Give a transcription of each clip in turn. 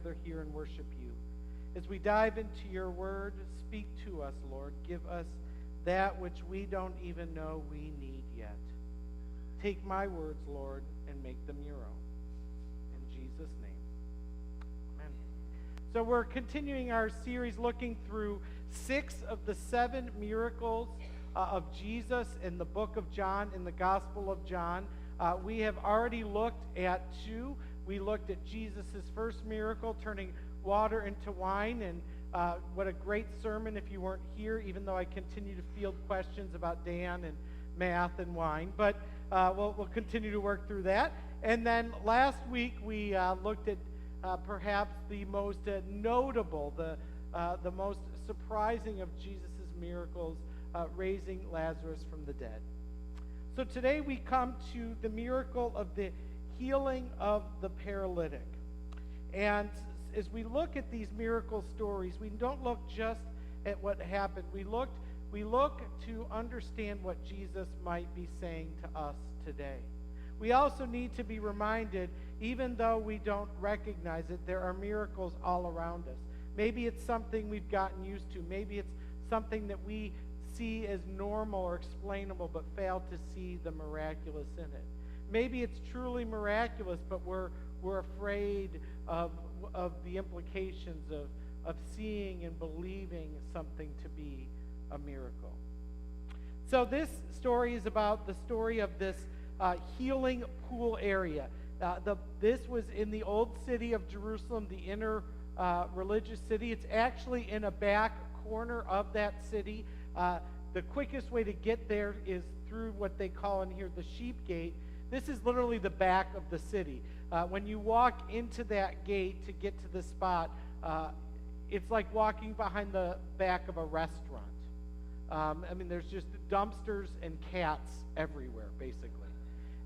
gather here and worship you. As we dive into your word, speak to us, Lord. Give us that which we don't even know we need yet. Take my words, Lord, and make them your own. In Jesus' name, amen. So we're continuing our series looking through 6 of the 7 miracles of Jesus in the book of John, in the Gospel of John. We have already looked at 2. We looked at Jesus' first miracle, turning water into wine, and what a great sermon if you weren't here, even though I continue to field questions about Dan and math and wine. But we'll continue to work through that. And then last week we looked at perhaps the most notable, the most surprising of Jesus' miracles, raising Lazarus from the dead. So today we come to the miracle of the healing of the paralytic. And as we look at these miracle stories, we don't look just at what happened. We look to understand what Jesus might be saying to us today. We also need to be reminded, even though we don't recognize it, there are miracles all around us. Maybe it's something we've gotten used to. Maybe it's something that we see as normal or explainable, but fail to see the miraculous in it. Maybe it's truly miraculous, but we're afraid of the implications of seeing and believing something to be a miracle. So this story is about the story of this healing pool area. This was in the old city of Jerusalem, the inner religious city. It's actually in a back corner of that city. The quickest way to get there is through what they call in here the sheep gate. This is literally the back of the city. When you walk into that gate to get to the spot, it's like walking behind the back of a restaurant. There's just dumpsters and cats everywhere, basically.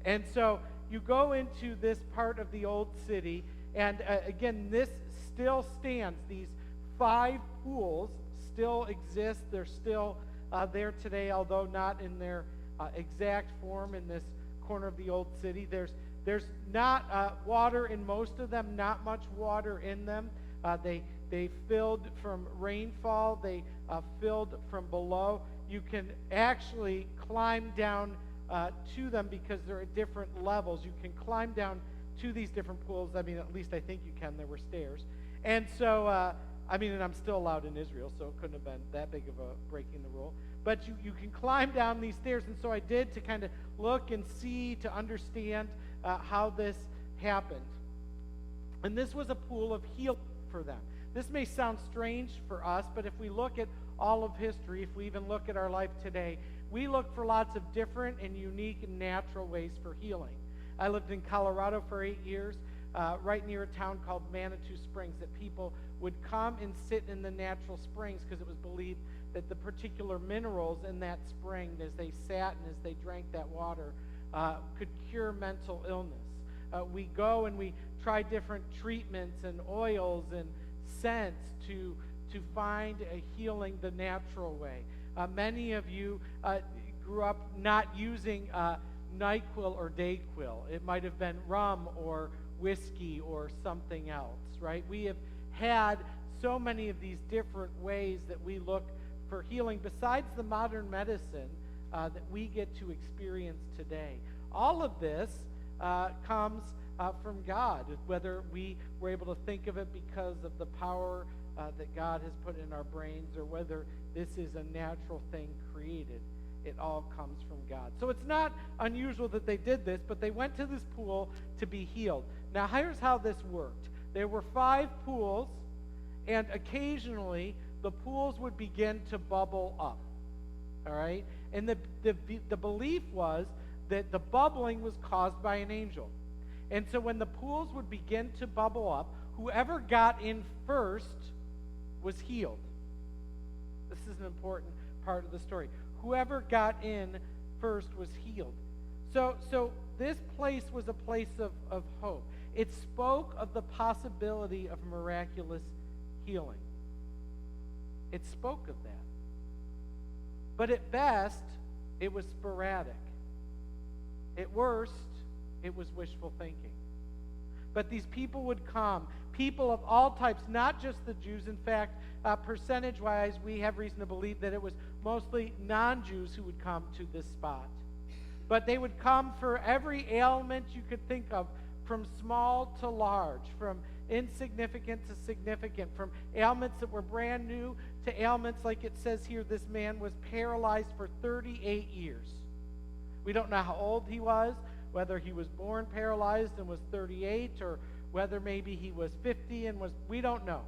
And so you go into this part of the old city, and again, this still stands. These 5 pools still exist. They're still there today, although not in their exact form in this corner of the old city. There's not water in most of them, not much water in them. They filled from rainfall. They filled from below. You can actually climb down to them because they're at different levels. You can climb down to these different pools. At least I think you can. There were stairs. And so, and I'm still allowed in Israel, so it couldn't have been that big of a breaking the rule. But you can climb down these stairs, and so I did to kind of look and see, to understand how this happened. And this was a pool of healing for them. This may sound strange for us, but if we look at all of history, if we even look at our life today, we look for lots of different and unique and natural ways for healing. I lived in Colorado for 8 years, right near a town called Manitou Springs, that people would come and sit in the natural springs because it was believed that the particular minerals in that spring, as they sat and as they drank that water, could cure mental illness. We go and we try different treatments and oils and scents to find a healing the natural way. Many of you grew up not using NyQuil or DayQuil. It might have been rum or whiskey or something else, right? We have had so many of these different ways that we look for healing besides the modern medicine that we get to experience today. All of this comes from God, whether we were able to think of it because of the power that God has put in our brains, or whether this is a natural thing created. It all comes from God. So it's not unusual that they did this, but they went to this pool to be healed. Now, here's how this worked. There were 5 pools, and occasionally the pools would begin to bubble up. All right? And the belief was that the bubbling was caused by an angel. And so when the pools would begin to bubble up, whoever got in first was healed. This is an important part of the story. Whoever got in first was healed. So this place was a place of hope. It spoke of the possibility of miraculous healing. It spoke of that. But at best, it was sporadic. At worst, it was wishful thinking. But these people would come, people of all types, not just the Jews. In fact, percentage-wise, we have reason to believe that it was mostly non-Jews who would come to this spot. But they would come for every ailment you could think of, from small to large, from insignificant to significant, from ailments that were brand new to ailments like it says here, this man was paralyzed for 38 years. We don't know how old he was, whether he was born paralyzed and was 38, or whether maybe he was 50 and was, we don't know.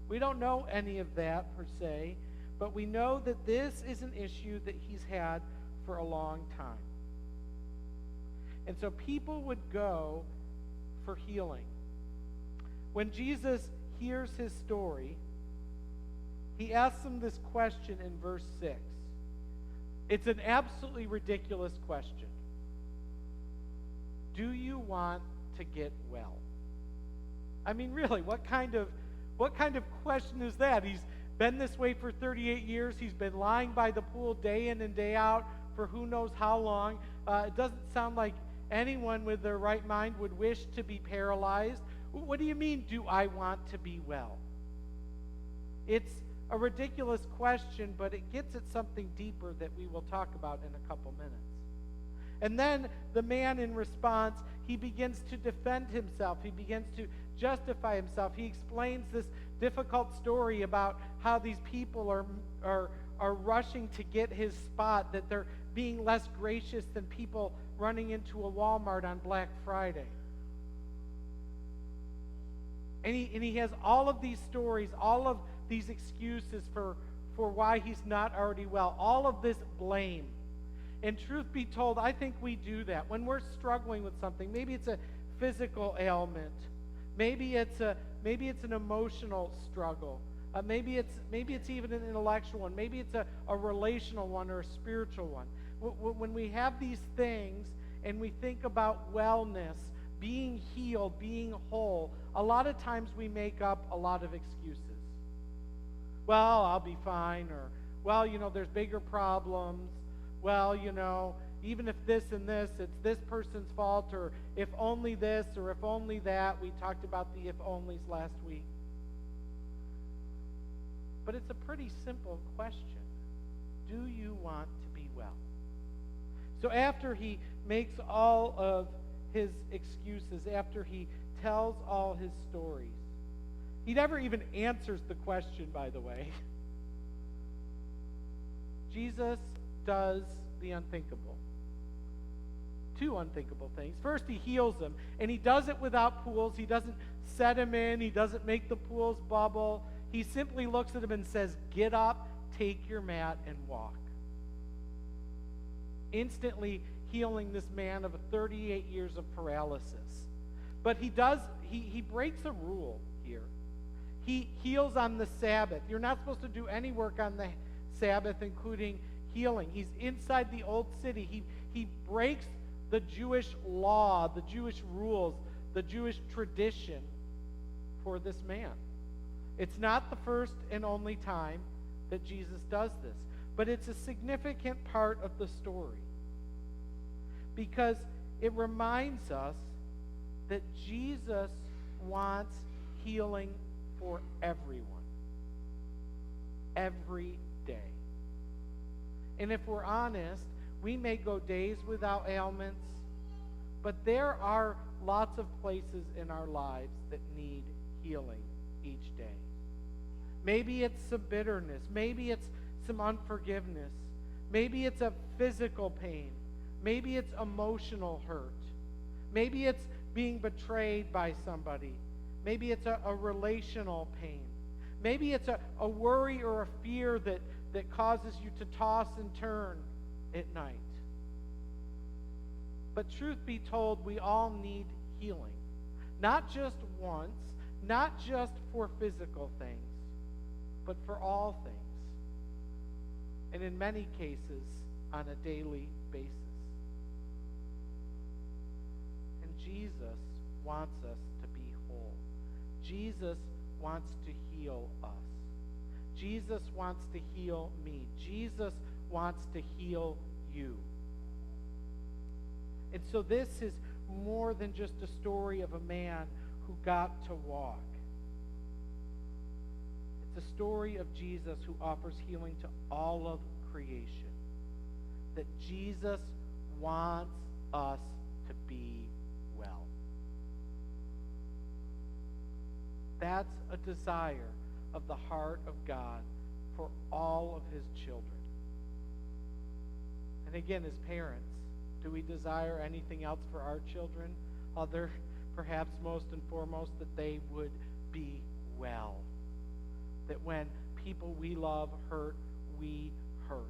We don't know any of that per se, but we know that this is an issue that he's had for a long time. And so people would go for healing. When Jesus hears his story, he asks him this question in verse 6. It's an absolutely ridiculous question. Do you want to get well? I mean, really, what kind of question is that? He's been this way for 38 years. He's been lying by the pool day in and day out for who knows how long. It doesn't sound like anyone with their right mind would wish to be paralyzed. What do you mean, do I want to be well? It's a ridiculous question, but it gets at something deeper that we will talk about in a couple minutes. And then the man, in response, he begins to defend himself. He begins to justify himself. He explains this difficult story about how these people are rushing to get his spot, that they're being less gracious than people running into a Walmart on Black Friday. And he has all of these stories, all of these excuses for why he's not already well, all of this blame. And truth be told, I think we do that. When we're struggling with something, maybe it's a physical ailment, maybe it's an emotional struggle, maybe it's even an intellectual one, maybe it's a relational one or a spiritual one. When we have these things and we think about wellness, being healed, being whole, a lot of times we make up a lot of excuses. Well, I'll be fine, or, well, there's bigger problems. Well, even if this and this, it's this person's fault, or if only this, or if only that. We talked about the if-onlys last week. But it's a pretty simple question. Do you want to be well? So after he makes all of his excuses, after he tells all his stories, he never even answers the question, by the way. Jesus does the unthinkable. Two unthinkable things. First, he heals him, and he does it without pools. He doesn't set him in. He doesn't make the pools bubble. He simply looks at him and says, "Get up, take your mat, and walk." Instantly healing this man of 38 years of paralysis. But he breaks a rule here. He heals on the Sabbath. You're not supposed to do any work on the Sabbath, including healing. He's inside the old city. He breaks the Jewish law, the Jewish rules, the Jewish tradition for this man. It's not the first and only time that Jesus does this, but it's a significant part of the story because it reminds us that Jesus wants healing for everyone, every day. And if we're honest, we may go days without ailments, but there are lots of places in our lives that need healing each day. Maybe it's some bitterness. Maybe it's some unforgiveness. Maybe it's a physical pain. Maybe it's emotional hurt. Maybe it's being betrayed by somebody. Maybe it's a relational pain. Maybe it's a worry or a fear that causes you to toss and turn at night. But truth be told, we all need healing. Not just once, not just for physical things, but for all things. And in many cases, on a daily basis. And Jesus wants us to be whole. Jesus wants to heal us. Jesus wants to heal me. Jesus wants to heal you. And so this is more than just a story of a man who got to walk. story of Jesus who offers healing to all of creation. That Jesus wants us to be well. That's a desire of the heart of God for all of his children. And again, as parents, do we desire anything else for our children other, perhaps most and foremost, that they would be well? That when people we love hurt, we hurt.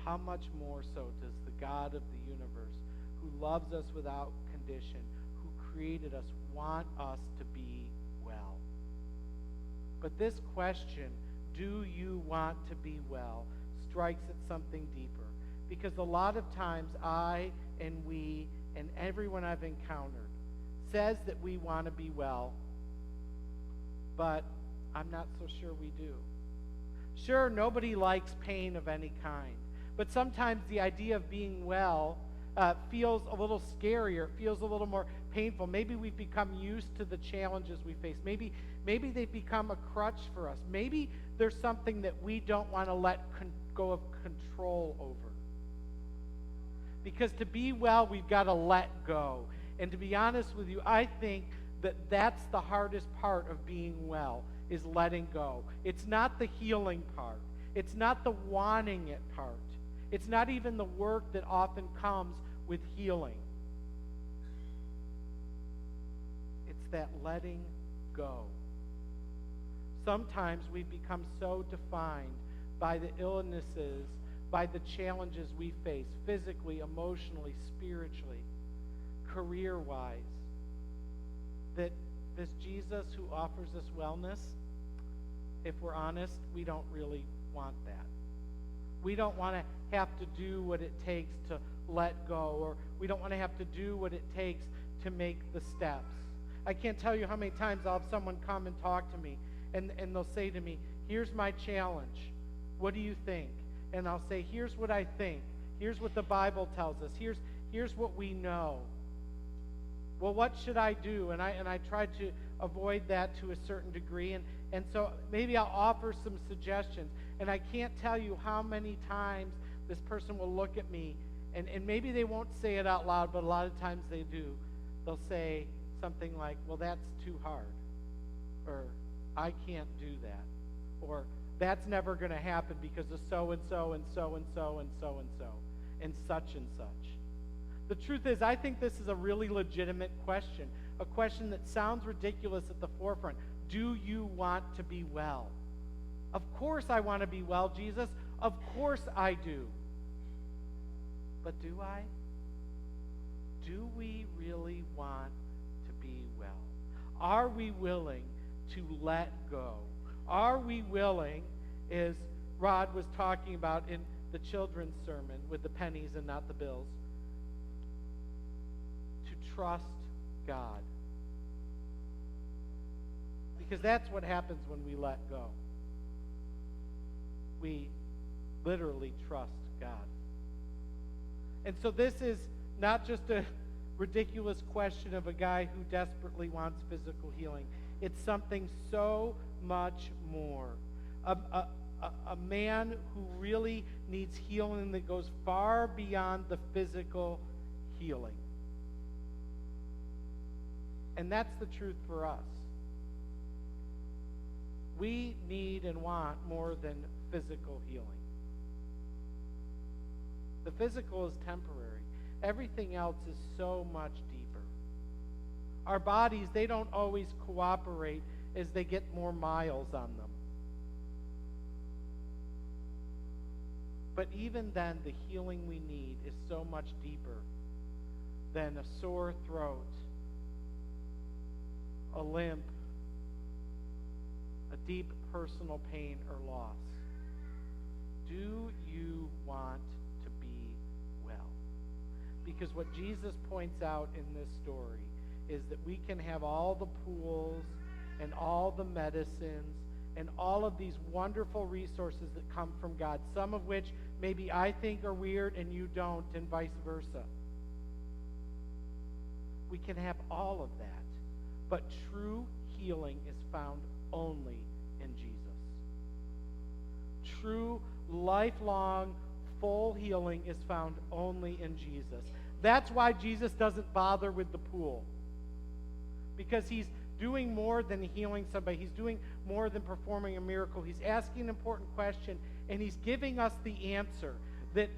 How much more so does the God of the universe, who loves us without condition, who created us, want us to be well? But this question, do you want to be well, strikes at something deeper. Because a lot of times I and we and everyone I've encountered says that we want to be well, but I'm not so sure we do. Sure, nobody likes pain of any kind, but sometimes the idea of being well feels a little scarier, feels a little more painful. Maybe we've become used to the challenges we face. Maybe they've become a crutch for us. Maybe there's something that we don't want to let go of control over. Because to be well, we've got to let go. And to be honest with you, I think that that's the hardest part of being well, is letting go. It's not the healing part. It's not the wanting it part. It's not even the work that often comes with healing. It's that letting go. Sometimes we become so defined by the illnesses, by the challenges we face, physically, emotionally, spiritually, career-wise, that this Jesus who offers us wellness, if we're honest, we don't really want that. We don't want to have to do what it takes to let go, or we don't want to have to do what it takes to make the steps. I can't tell you how many times I'll have someone come and talk to me, and they'll say to me, here's my challenge. What do you think? And I'll say, here's what I think. Here's what the Bible tells us. Here's what we know. Well, what should I do? And I try to avoid that to a certain degree. And so maybe I'll offer some suggestions. And I can't tell you how many times this person will look at me, and maybe they won't say it out loud, but a lot of times they do. They'll say something like, well, that's too hard. Or, I can't do that. Or, that's never going to happen because of so-and-so and so-and-so and so-and-so and such and such. The truth is, I think this is a really legitimate question, a question that sounds ridiculous at the forefront. Do you want to be well? Of course I want to be well, Jesus. Of course I do. But do I? Do we really want to be well? Are we willing to let go? Are we willing, as Rod was talking about in the children's sermon with the pennies and not the bills, to trust God? Because that's what happens when we let go. We literally trust God. And so this is not just a ridiculous question of a guy who desperately wants physical healing. It's something so much more. A man who really needs healing that goes far beyond the physical healing. And that's the truth for us. We need and want more than physical healing. The physical is temporary. Everything else is so much deeper. Our bodies, they don't always cooperate as they get more miles on them. But even then, the healing we need is so much deeper than a sore throat, a limp, a deep personal pain or loss. Do you want to be well? Because what Jesus points out in this story is that we can have all the pools and all the medicines and all of these wonderful resources that come from God, some of which maybe I think are weird and you don't, and vice versa. We can have all of that, but true healing is found only in Jesus. True, lifelong, full healing is found only in Jesus. That's why Jesus doesn't bother with the pool. Because he's doing more than healing somebody. He's doing more than performing a miracle. He's asking an important question, and he's giving us the answer. That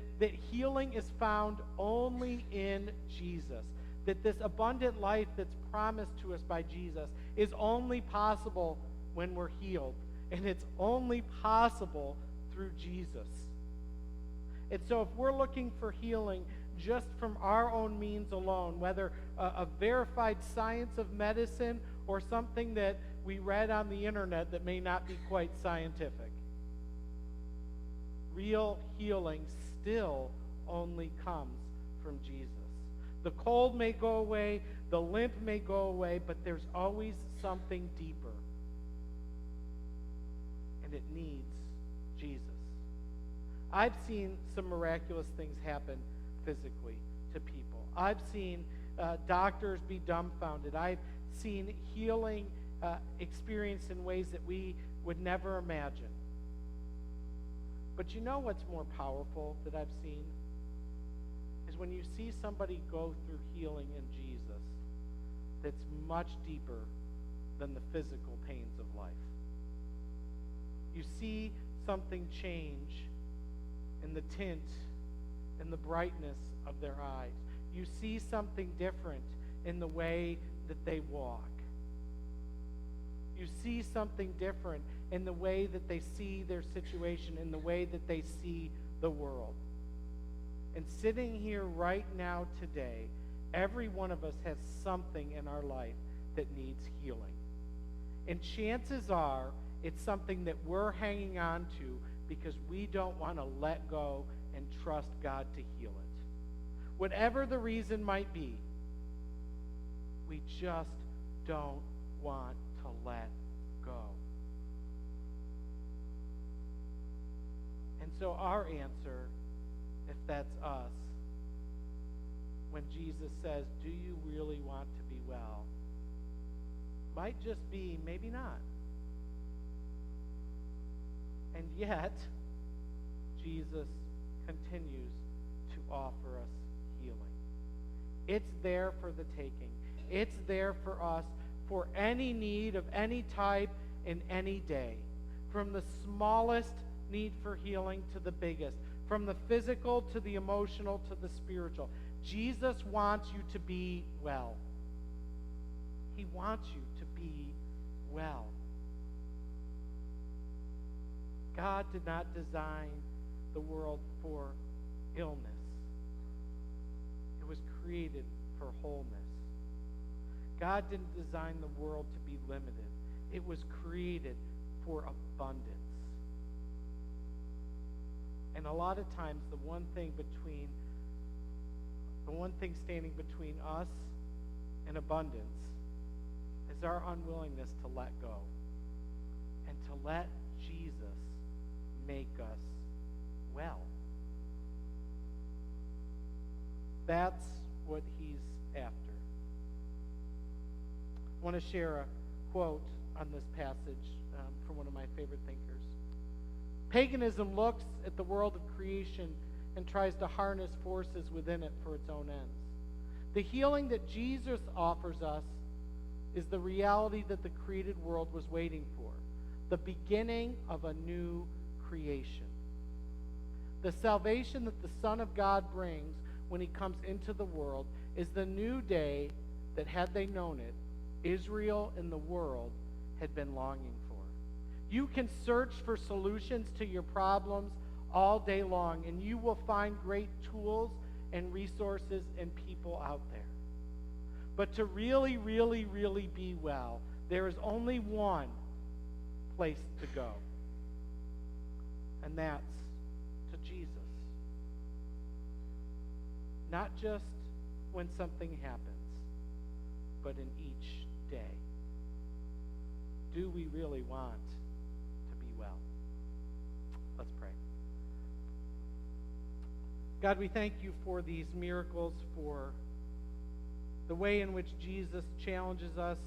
healing is found only in Jesus. That this abundant life that's promised to us by Jesus is only possible when we're healed. And it's only possible through Jesus. And so if we're looking for healing just from our own means alone, whether a verified science of medicine or something that we read on the internet that may not be quite scientific, real healing still only comes from Jesus. The cold may go away, the limp may go away, but there's always something deeper. And it needs Jesus. I've seen some miraculous things happen physically to people. I've seen doctors be dumbfounded. I've seen healing experienced in ways that we would never imagine. But you know what's more powerful that I've seen? Is when you see somebody go through healing in Jesus that's much deeper than the physical pains of life. You see something change in the tint and the brightness of their eyes. You see something different in the way that they walk. You see something different in the way that they see their situation, in the way that they see the world. And sitting here right now today, every one of us has something in our life that needs healing. And chances are it's something that we're hanging on to because we don't want to let go and trust God to heal it. Whatever the reason might be, we just don't want to let go. And so our answer, if that's us, when Jesus says, "Do you really want to be well?" might just be, maybe not. And yet, Jesus continues to offer us healing. It's there for the taking. It's there for us for any need of any type in any day. From the smallest need for healing to the biggest. From the physical to the emotional to the spiritual. Jesus wants you to be well. He wants you to be well. God did not design the world for illness. It was created for wholeness. God didn't design the world to be limited. It was created for abundance. And a lot of times the one thing standing between us and abundance is our unwillingness to let go and to let Jesus make us well. That's what he's after. I want to share a quote on this passage from one of my favorite thinkers. Paganism looks at the world of creation and tries to harness forces within it for its own ends. The healing that Jesus offers us is the reality that the created world was waiting for, the beginning of a new creation. The salvation that the Son of God brings when he comes into the world is the new day that, had they known it, Israel and the world had been longing for. You can search for solutions to your problems all day long, and you will find great tools and resources and people out there. But to really, really, really be well, there is only one place to go. And that's to Jesus. Not just when something happens, but in each day. Do we really want to be well? Let's pray. God, we thank you for these miracles, for the way in which Jesus challenges us,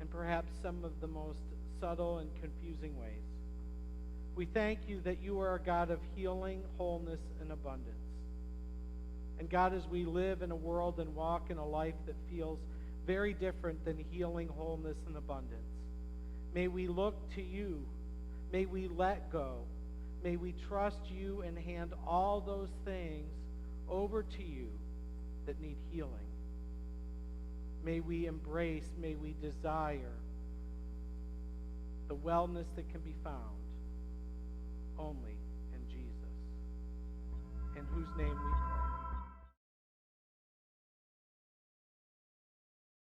and perhaps some of the most subtle and confusing ways. We thank you that you are a God of healing, wholeness, and abundance. And God, as we live in a world and walk in a life that feels very different than healing, wholeness, and abundance, may we look to you. May we let go. May we trust you and hand all those things over to you that need healing. May we embrace, may we desire the wellness that can be found only in Jesus, in whose name we pray.